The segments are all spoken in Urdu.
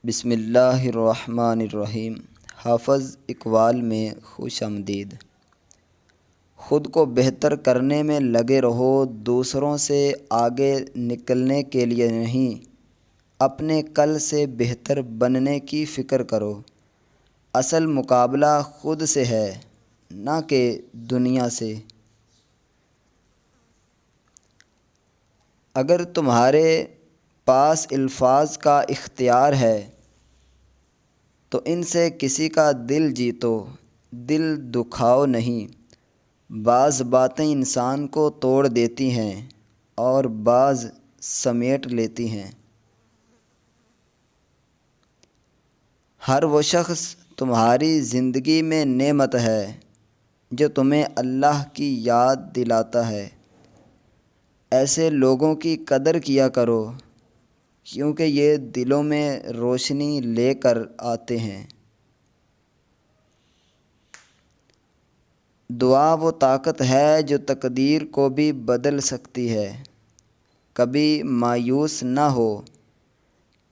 بسم اللہ الرحمن الرحیم۔ حافظ اقبال میں خوش آمدید۔ خود کو بہتر کرنے میں لگے رہو، دوسروں سے آگے نکلنے کے لیے نہیں، اپنے کل سے بہتر بننے کی فکر کرو۔ اصل مقابلہ خود سے ہے، نہ کہ دنیا سے۔ اگر تمہارے پاس الفاظ کا اختیار ہے تو ان سے کسی کا دل جیتو، دل دکھاؤ نہیں۔ بعض باتیں انسان کو توڑ دیتی ہیں اور بعض سمیٹ لیتی ہیں۔ ہر وہ شخص تمہاری زندگی میں نعمت ہے جو تمہیں اللہ کی یاد دلاتا ہے۔ ایسے لوگوں کی قدر کیا کرو کیونکہ یہ دلوں میں روشنی لے کر آتے ہیں۔ دعا وہ طاقت ہے جو تقدیر کو بھی بدل سکتی ہے۔ کبھی مایوس نہ ہو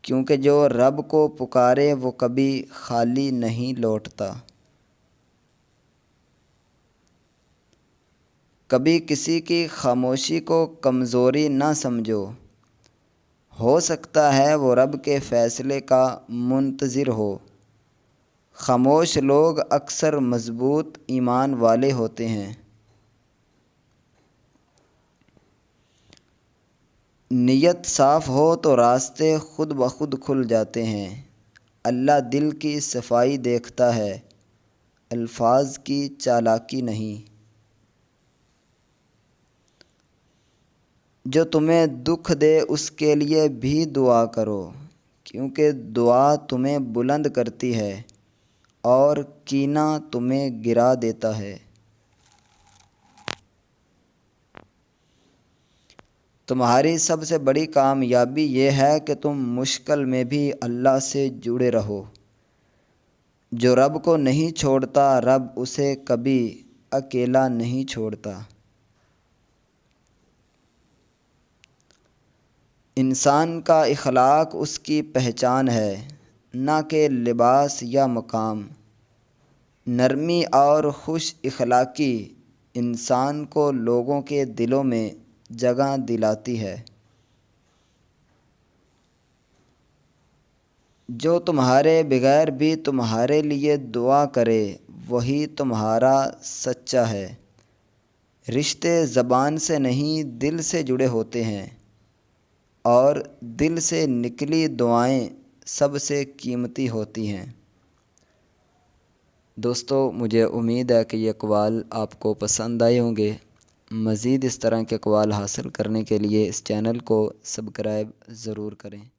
کیونکہ جو رب کو پکارے وہ کبھی خالی نہیں لوٹتا۔ کبھی کسی کی خاموشی کو کمزوری نہ سمجھو، ہو سکتا ہے وہ رب کے فیصلے کا منتظر ہو۔ خاموش لوگ اکثر مضبوط ایمان والے ہوتے ہیں۔ نیت صاف ہو تو راستے خود بخود کھل جاتے ہیں۔ اللہ دل کی صفائی دیکھتا ہے، الفاظ کی چالاکی نہیں۔ جو تمہیں دکھ دے اس کے لیے بھی دعا کرو کیونکہ دعا تمہیں بلند کرتی ہے اور کینہ تمہیں گرا دیتا ہے۔ تمہاری سب سے بڑی کامیابی یہ ہے کہ تم مشکل میں بھی اللہ سے جڑے رہو۔ جو رب کو نہیں چھوڑتا، رب اسے کبھی اکیلا نہیں چھوڑتا۔ انسان کا اخلاق اس کی پہچان ہے، نہ کہ لباس یا مقام۔ نرمی اور خوش اخلاقی انسان کو لوگوں کے دلوں میں جگہ دلاتی ہے۔ جو تمہارے بغیر بھی تمہارے لیے دعا کرے وہی تمہارا سچا ہے۔ رشتے زبان سے نہیں دل سے جڑے ہوتے ہیں اور دل سے نکلی دعائیں سب سے قیمتی ہوتی ہیں۔ دوستو، مجھے امید ہے کہ یہ اقوال آپ کو پسند آئے ہوں گے۔ مزید اس طرح کے اقوال حاصل کرنے کے لیے اس چینل کو سبسکرائب ضرور کریں۔